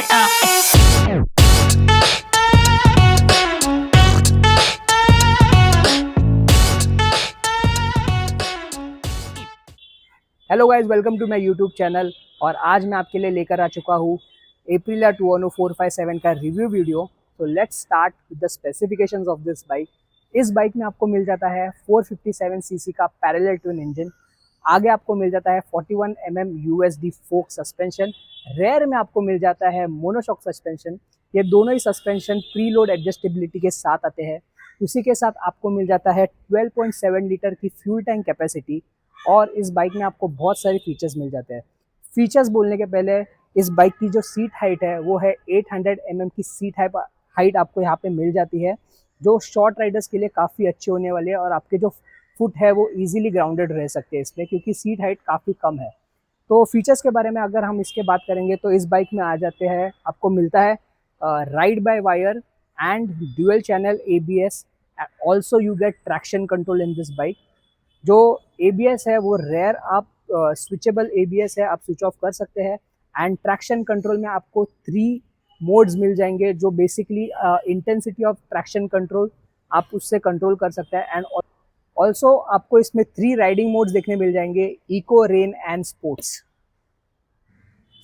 Hello guys, welcome to my YouTube channel. और आज मैं आपके लिए लेकर आ चुका हूँ एप्रिला 210-457 का रिव्यू वीडियो। तो let's start with the specifications of this bike. इस बाइक में आपको मिल जाता है 457 सीसी का पैरेलल ट्विन इंजन। आगे आपको मिल जाता है 41 mm USD fork suspension. Rear में आपको मिल जाता है मोनोशॉक सस्पेंशन। ये दोनों ही सस्पेंशन प्री लोड एडजस्टेबिलिटी के साथ आते हैं। उसी के साथ आपको मिल जाता है 12.7 लीटर की फ्यूल टैंक कैपेसिटी। और इस बाइक में आपको बहुत सारे फीचर्स मिल जाते हैं। फीचर्स बोलने के पहले इस बाइक की जो सीट हाइट है वो है 800 mm की सीट हाइट आपको यहाँ पे मिल जाती है, जो शॉर्ट राइडर्स के लिए काफ़ी अच्छे होने वाले हैं। और आपके जो फुट है वो इजीली ग्राउंडेड रह सकते हैं इसमें, क्योंकि सीट हाइट काफ़ी कम है। तो फीचर्स के बारे में अगर हम इसके बात करेंगे तो इस बाइक में आ जाते हैं, आपको मिलता है ride by wire and dual channel ABS। Also you get traction control in this bike. जो ABS है वो रेयर आप स्विचेबल ABS है, आप स्विच ऑफ कर सकते हैं। एंड ट्रैक्शन कंट्रोल में आपको 3 मोड्स मिल जाएंगे, जो basically intensity of traction control आप उससे कंट्रोल कर सकते हैं। एंड ऑल्सो आपको इसमें 3 राइडिंग मोड्स देखने मिल जाएंगे, eco, rain and sports.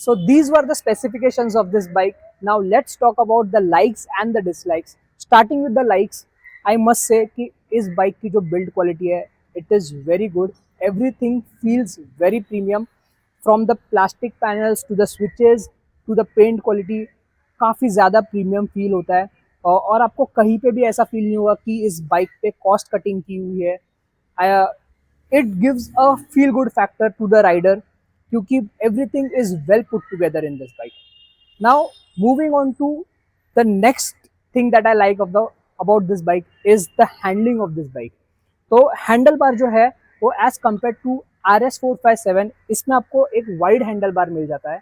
So these were the specifications of this bike. Now let's talk about the likes and the dislikes. Starting with the likes, I must say कि इस bike की जो build quality है, it is very good. Everything feels very premium. From the plastic panels to the switches to the paint quality, काफ़ी ज़्यादा premium feel होता है। और आपको कहीं पे भी ऐसा फील नहीं होगा कि इस बाइक पे कॉस्ट कटिंग की हुई है। It gives a feel good factor to the rider, क्योंकि everything is well put together in this bike. Now moving on to the next thing that I like about this bike is the handling of this bike. तो handle bar जो है वो as compare to RS457 इसमें आपको एक wide handle bar मिल जाता है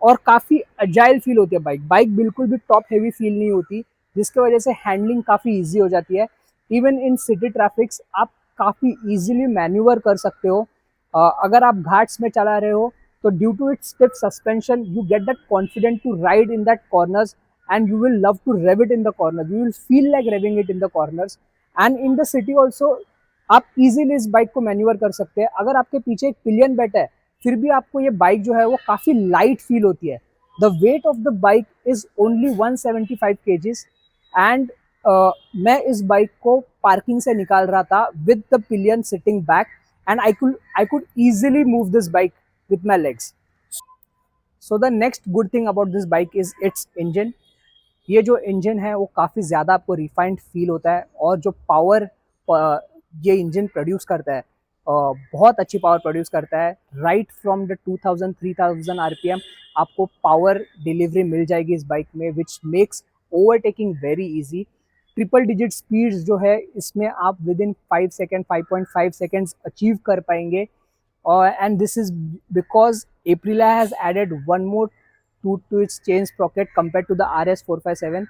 और काफ़ी अजाइल फील होती है बाइक। बाइक बिल्कुल भी टॉप हेवी फील नहीं होती, जिसकी वजह से हैंडलिंग काफ़ी ईजी हो जाती है। इवन इन सिटी ट्रैफिक्स आप काफ़ी ईजिली मैन्यूवर कर सकते हो। अगर आप घाट्स में चला रहे हो तो due to its stiff suspension you get that confident to ride in that corners and you will love to rev it in the corner, you will feel like revving it in the corners. And in the city also आप easily इस bike को manoeuvre कर सकते हैं। अगर आपके पीछे एक पिलियन बैठा है फिर भी आपको ये बाइक जो है वो काफ़ी लाइट फील होती है। The weight of the bike is only 175 kgs। And मैं इस बाइक को पार्किंग से निकाल रहा था with the pillion sitting back and I could easily move this bike with my legs. So the next good thing about this bike is its engine. ये जो engine है वो काफ़ी ज़्यादा आपको रिफाइंड फील होता है और जो पावर ये इंजन प्रोड्यूस करता है बहुत अच्छी पावर प्रोड्यूस करता है। राइट फ्रॉम द 2000-3000 RPM आपको पावर डिलीवरी मिल जाएगी इस बाइक में, which makes overtaking very easy. Triple digit speeds जो है इसमें आप within 5 second 5.5 seconds achieve कर पाएंगे। And this is because Aprilia has added one more to its chain sprocket compared to the RS457,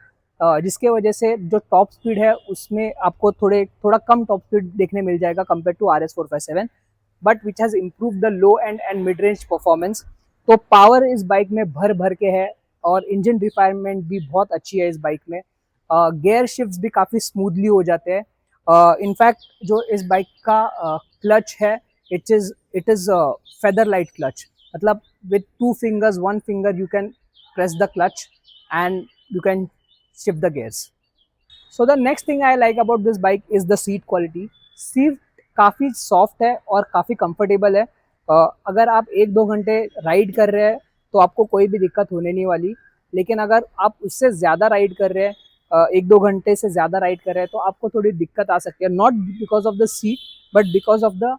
जिसके वजह से जो टॉप स्पीड है उसमें आपको थोड़ा कम टॉप स्पीड देखने मिल जाएगा compare to RS457, but which has improve the low and mid range performance. तो पावर इस बाइक में भर भर के है और इंजन रिफाइनमेंट भी बहुत अच्छी है इस बाइक में। गेयर शिफ्ट्स भी काफ़ी स्मूथली हो जाते हैं। इनफैक्ट जो इस बाइक का क्लच है it is feather light clutch, मतलब with 2 fingers, 1 finger you can press the clutch and you can shift the gears. So the next thing I like about this bike is the seat quality. Seat काफ़ी soft है और काफ़ी comfortable है। अगर आप 1-2 घंटे ride कर रहे हैं तो आपको कोई भी दिक्कत होने नहीं वाली। लेकिन अगर आप उससे ज़्यादा राइड कर रहे हैं, 1-2 घंटे से ज़्यादा राइड कर रहे हैं, तो आपको थोड़ी दिक्कत आ सकती है। Not because of the seat but because of the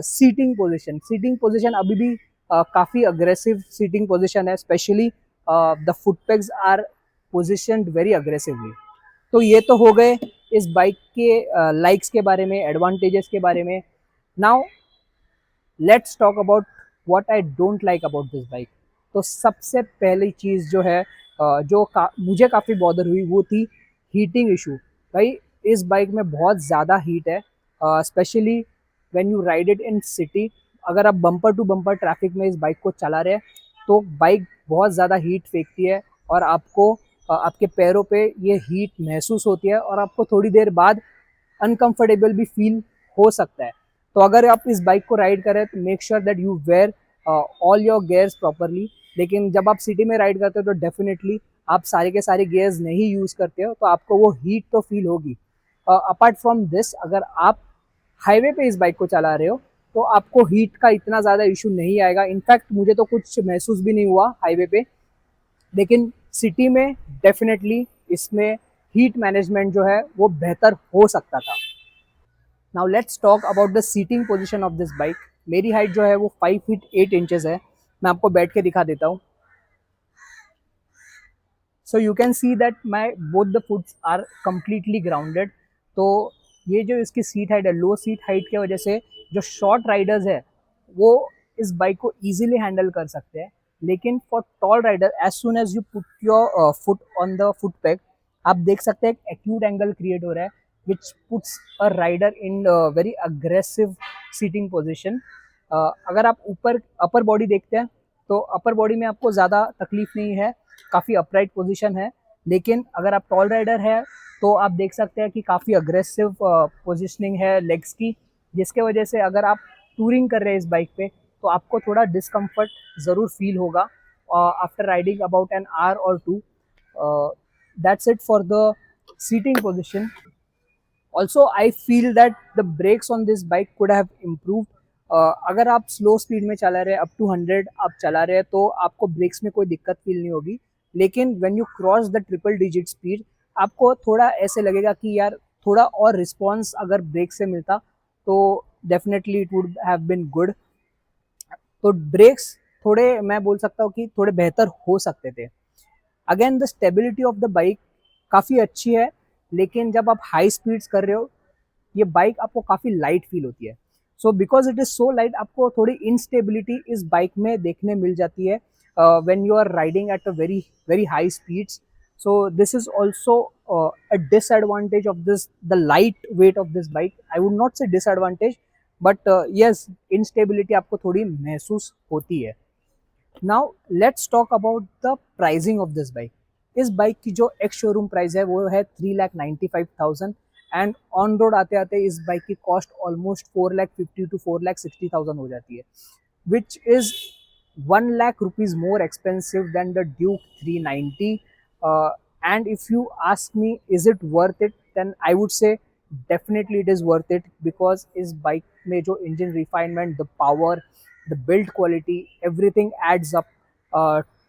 seating position. Seating position अभी भी काफ़ी अग्रेसिव सीटिंग पोजीशन है, specially the foot pegs are positioned very aggressively. तो ये तो हो गए इस बाइक के लाइक्स के बारे में, एडवांटेजेस के बारे में। Now let's talk about what I don't like about this bike. तो सबसे पहली चीज़ जो है जो मुझे काफ़ी बॉदर हुई वो थी हीटिंग इशू। भाई इस बाइक में बहुत ज़्यादा हीट है, specially when you ride it in city. अगर आप बम्पर टू बम्पर ट्रैफिक में इस बाइक को चला रहे हैं तो बाइक बहुत ज़्यादा हीट फेंकती है और आपको आपके पैरों पे ये हीट महसूस होती है और आपको थोड़ी देर बाद अनकंफर्टेबल भी फील हो सकता है। तो अगर आप इस बाइक को राइड करें तो make sure that you wear all your gears properly. लेकिन जब आप सिटी में राइड करते हो तो डेफिनेटली आप सारे के सारे गियर्स नहीं यूज़ करते हो तो आपको वो हीट तो फील होगी। अपार्ट फ्रॉम दिस, अगर आप हाईवे पे इस बाइक को चला रहे हो तो आपको हीट का इतना ज़्यादा इशू नहीं आएगा। इनफैक्ट मुझे तो कुछ महसूस भी नहीं हुआ हाईवे पे, लेकिन सिटी में डेफिनेटली इसमें हीट मैनेजमेंट जो है वो बेहतर हो सकता था। Now let's talk about the seating position of this bike. मेरी हाइट जो है वो 5 फीट 8 इंचेस है। मैं आपको बैठ के दिखा देता हूँ। So you can see that my both the foots are completely grounded. तो ये जो इसकी सीट हाइट है, लो सीट हाइट की वजह से जो शॉर्ट राइडर्स है वो इस बाइक को ईजिली हैंडल कर सकते हैं। लेकिन for tall rider, as soon as you put your foot on the foot peg, आप देख सकते हैं एक एक्यूट एंगल क्रिएट हो रहा है which puts a rider in very aggressive seating position. अगर आप ऊपर अपर बॉडी देखते हैं तो अपर बॉडी में आपको ज़्यादा तकलीफ नहीं है, काफ़ी अपराइट पोजीशन है। लेकिन अगर आप टॉल राइडर है तो आप देख सकते हैं कि काफ़ी अग्रेसिव पोजीशनिंग है लेग्स की, जिसके वजह से अगर आप टूरिंग कर रहे हैं इस बाइक पे तो आपको थोड़ा डिस्कम्फर्ट ज़रूर फील होगा after riding about an hour और two. That's it for the seating position. Also I feel that the brakes on this bike could have improved. अगर आप स्लो स्पीड में चला रहे हैं, अप टू 100 आप चला रहे हैं, तो आपको ब्रेक्स में कोई दिक्कत फील नहीं होगी। लेकिन when you cross the triple digit speed आपको थोड़ा ऐसे लगेगा कि यार थोड़ा और रिस्पॉन्स अगर ब्रेक से मिलता तो definitely it would have been good. तो ब्रेक्स थोड़े, मैं बोल सकता हूँ कि थोड़े बेहतर हो सकते थे। Again the stability of the bike काफ़ी अच्छी है, लेकिन जब आप हाई स्पीड्स कर रहे हो ये बाइक आपको काफ़ी लाइट फील होती है। So because it is so light आपको थोड़ी इंस्टेबिलिटी इस बाइक में देखने मिल जाती है when you are riding at a very very high speeds. So this is also a disadvantage of this, the light weight of this bike. I would not say disadvantage, but yes, instability आपको थोड़ी महसूस होती है। Now let's talk about the pricing of this bike. इस bike की जो ex showroom price है वो है 3,95,000 एंड ऑन रोड आते आते इस बाइक की कॉस्ट ऑलमोस्ट 4,50,000 to 4,60,000 हो जाती है, which is 1 lakh rupees more expensive than the Duke 390. And if you ask me, is it worth it? Then I would say definitely it is worth it, because इस bike में जो engine refinement, the power, the build quality, everything adds up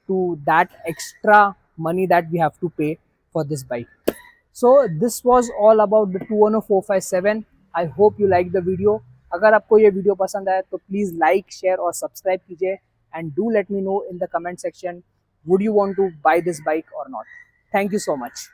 to that extra money that we have to pay for this bike. So this was all about the 210457. I hope you like the video. अगर आपको ये video पसंद आया तो please like, share और subscribe कीजिए, and do let me know in the comment section, would you want to buy this bike or not. Thank you so much.